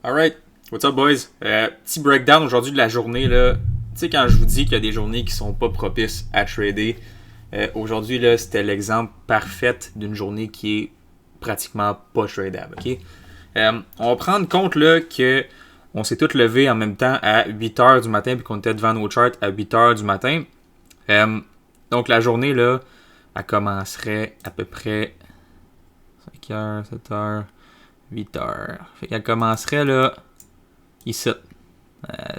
Alright, what's up boys? Petit breakdown aujourd'hui de la journée là. Tu sais quand je vous dis qu'il y a des journées qui sont pas propices à trader, aujourd'hui là c'était l'exemple parfait d'une journée qui est pratiquement pas tradable, ok? On va prendre compte là que on s'est tous levés en même temps à 8h du matin puis qu'on était devant nos charts à 8h du matin. Donc la journée là, elle commencerait à peu près 5h, 7h, 8h. Fait qu'elle commencerait là, ici.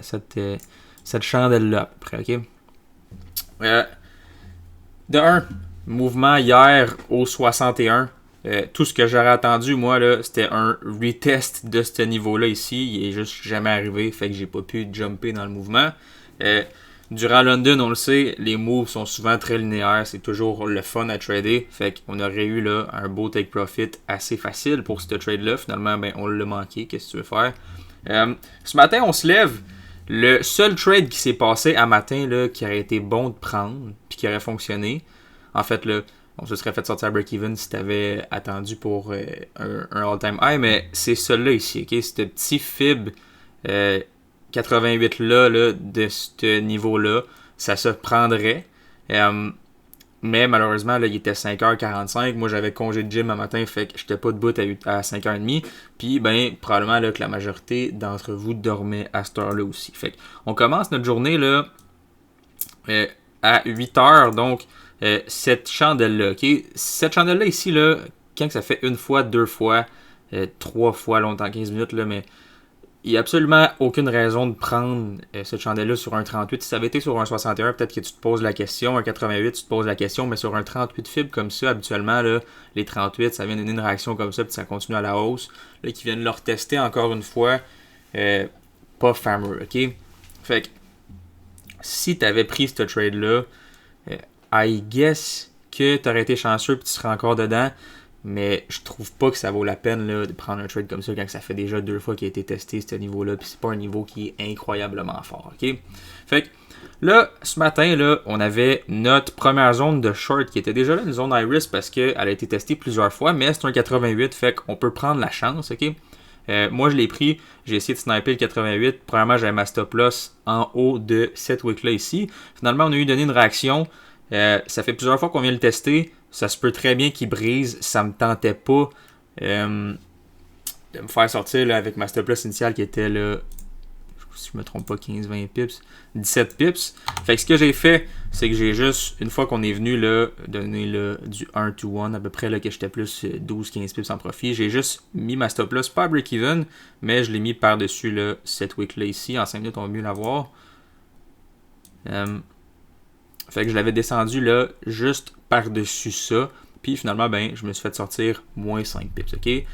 Cette chandelle-là, à peu près, ok? De 1, mouvement hier au 61. Tout ce que j'aurais attendu, moi, là, c'était un retest de ce niveau-là ici. Il est juste jamais arrivé, fait que j'ai pas pu jumper dans le mouvement. Durant London, on le sait, les moves sont souvent très linéaires. C'est toujours le fun à trader. Fait qu'on aurait eu là, un beau take profit assez facile pour ce trade-là. Finalement, ben, on l'a manqué. Qu'est-ce que tu veux faire? Ce matin, on se lève. Le seul trade qui s'est passé à matin là, qui aurait été bon de prendre puis qui aurait fonctionné, en fait, là, on se serait fait sortir à break-even si tu avais attendu pour un all-time high, mais c'est celui-là ici. Okay? Ce petit fib 88 là, de ce niveau-là, ça se prendrait. Mais malheureusement, là, il était 5h45. Moi, j'avais congé de gym un matin, fait que j'étais pas debout à 5h30. Puis, ben, probablement là, que la majorité d'entre vous dormait à cette heure-là aussi. Fait qu'on commence notre journée là, à 8h. Donc, cette chandelle-là, ok? Cette chandelle-là ici, là, quand ça fait une fois, deux fois, trois fois, longtemps, 15 minutes, là, mais il n'y a absolument aucune raison de prendre cette chandelle-là sur un 38. Si ça avait été sur un 61, peut-être que tu te poses la question. Un 88, tu te poses la question. Mais sur un 38 fib comme ça, habituellement, là, les 38, ça vient donner une réaction comme ça, puis ça continue à la hausse. Là, qui viennent le retester encore une fois. Pas fameux, ok? Fait que, si tu avais pris ce trade-là, I guess que tu aurais été chanceux et tu serais encore dedans. Mais je trouve pas que ça vaut la peine là, de prendre un trade comme ça quand ça fait déjà 2 fois qu'il a été testé ce niveau-là. Puis c'est pas un niveau qui est incroyablement fort. Ok? Fait que là, ce matin, là, on avait notre première zone de short qui était déjà là, une zone high risk parce qu'elle a été testée plusieurs fois. Mais c'est un 88, fait qu'on peut prendre la chance. Ok? Moi, je l'ai pris. J'ai essayé de sniper le 88. Premièrement, j'avais ma stop loss en haut de cette wick-là ici. Finalement, on a eu donné une réaction. Ça fait plusieurs fois qu'on vient le tester. Ça se peut très bien qu'il brise. Ça me tentait pas de me faire sortir là, avec ma stop loss initiale qui était là, si je me trompe pas, 15-20 pips, 17 pips. Fait que ce que j'ai fait, c'est que j'ai juste, une fois qu'on est venu là, donner là, du 1 to 1, à peu près là, que j'étais plus 12-15 pips en profit, j'ai juste mis ma stop loss, pas à break-even, mais je l'ai mis par-dessus là, cette wick là ici. En 5 minutes, on va mieux la voir. Fait que je l'avais descendu là, juste par-dessus ça. Puis finalement, ben, je me suis fait sortir moins 5 pips, ok?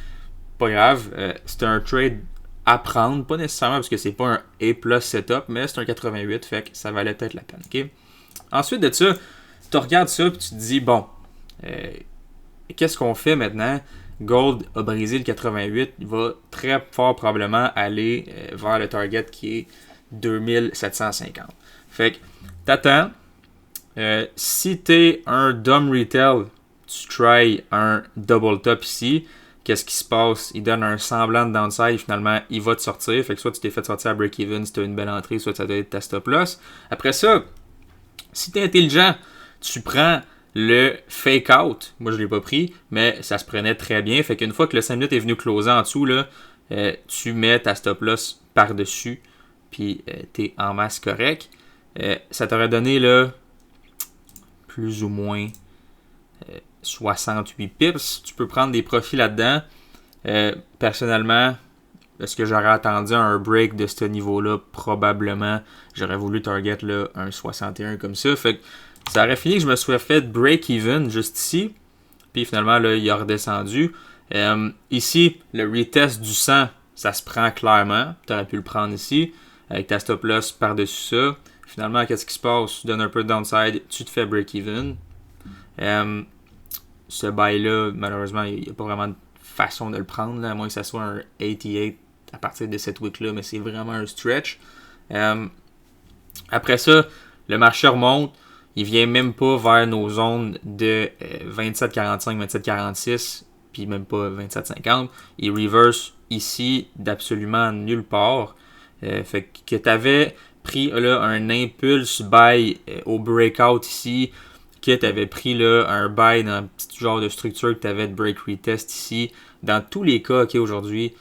Pas grave. C'était un trade à prendre, pas nécessairement parce que c'est pas un A+ setup, mais c'est un 88, fait que ça valait peut-être la peine, ok? Ensuite de ça, tu regardes ça puis tu te dis, bon, qu'est-ce qu'on fait maintenant? Gold a brisé le 88, il va très fort probablement aller vers le target qui est 2750. Fait que t'attends. Si t'es un dumb retail, tu try un double top ici. Qu'est-ce qui se passe? Il donne un semblant de downside. Finalement, il va te sortir. Fait que soit tu t'es fait sortir à break-even si t'as une belle entrée, soit ça doit être ta stop loss. Après ça, si t'es intelligent, tu prends le fake out. Moi, je l'ai pas pris, mais ça se prenait très bien. Fait qu'une fois que le 5 minutes est venu closer en dessous, là, tu mets ta stop loss par-dessus. Puis t'es en masse correct. Ça t'aurait donné là plus ou moins 68 pips. Tu peux prendre des profits là-dedans. Personnellement, est-ce que j'aurais attendu un break de ce niveau-là? Probablement. J'aurais voulu target là, un 61 comme ça. Fait que ça aurait fini que je me sois fait break-even juste ici. Puis finalement, là, il a redescendu. Ici, le retest du 100, ça se prend clairement. Tu aurais pu le prendre ici. Avec ta stop loss par-dessus ça. Finalement, qu'est-ce qui se passe? Tu donnes un peu de downside, tu te fais break-even. Ce bail-là, malheureusement, il n'y a pas vraiment de façon de le prendre, là, à moins que ça soit un 88 à partir de cette week-là, mais c'est vraiment un stretch. Après ça, le marché remonte. Il vient même pas vers nos zones de 27,45, 27,46, puis même pas 27,50. Il reverse ici d'absolument nulle part. Fait que tu avais pris là, un impulse buy au breakout ici, que tu avais pris là, un buy dans un petit genre de structure que tu avais de break retest ici. Dans tous les cas, aujourd'hui,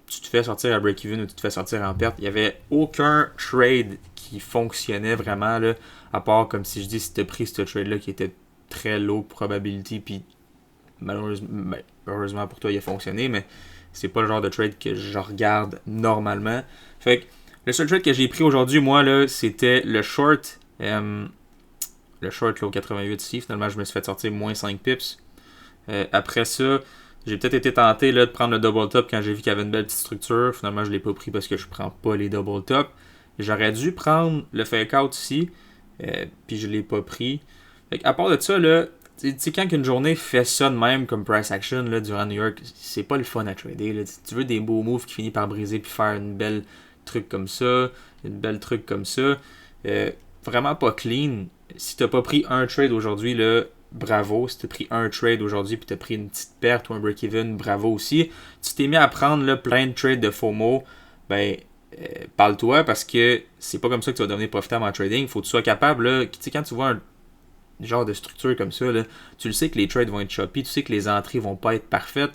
tu te fais sortir à break-even ou tu te fais sortir en perte. Il n'y avait aucun trade qui fonctionnait vraiment, là, à part, comme si je dis, si tu as pris ce trade-là qui était très low probability, puis malheureusement pour toi, il a fonctionné, mais c'est pas le genre de trade que je regarde normalement. Fait que le seul trade que j'ai pris aujourd'hui, moi, là, c'était le short. Le short là, au 88 ici. Finalement, je me suis fait sortir moins 5 pips. Après ça, j'ai peut-être été tenté là, de prendre le double top quand j'ai vu qu'il y avait une belle petite structure. Finalement, je ne l'ai pas pris parce que je prends pas les double top. J'aurais dû prendre le fake out ici, puis je ne l'ai pas pris. Fait à part de ça, là, tu sais, quand une journée fait ça de même comme price action là, durant New York, c'est pas le fun à trader. Là. Tu veux des beaux moves qui finissent par briser puis faire une belle truc comme ça, une belle truc comme ça. Vraiment pas clean. Si t'as pas pris un trade aujourd'hui, là, bravo. Si t'as pris un trade aujourd'hui puis t'as pris une petite perte ou un break-even, bravo aussi. Si tu t'es mis à prendre là, plein de trades de FOMO, ben parle-toi parce que c'est pas comme ça que tu vas devenir profitable en trading. Faut que tu sois capable, là, tu sais, quand tu vois un genre de structure comme ça, là, tu le sais que les trades vont être choppy, tu sais que les entrées vont pas être parfaites.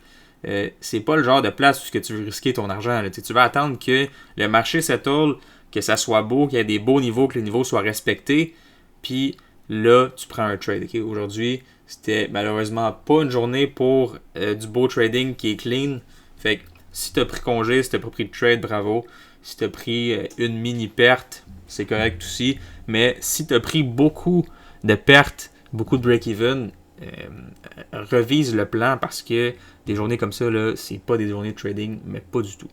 C'est pas le genre de place où tu veux risquer ton argent. Là. Tu vas attendre que le marché settle, que ça soit beau, qu'il y ait des beaux niveaux, que les niveaux soient respectés. Puis là, tu prends un trade. Okay? Aujourd'hui, c'était malheureusement pas une journée pour du beau trading qui est clean. Fait que si tu as pris congé, si tu n'as pas pris de trade, bravo. Si tu as pris une mini perte, c'est correct aussi. Mais si tu as pris beaucoup de pertes, beaucoup de break-even, revise le plan parce que des journées comme ça, là, c'est pas des journées de trading, mais pas du tout.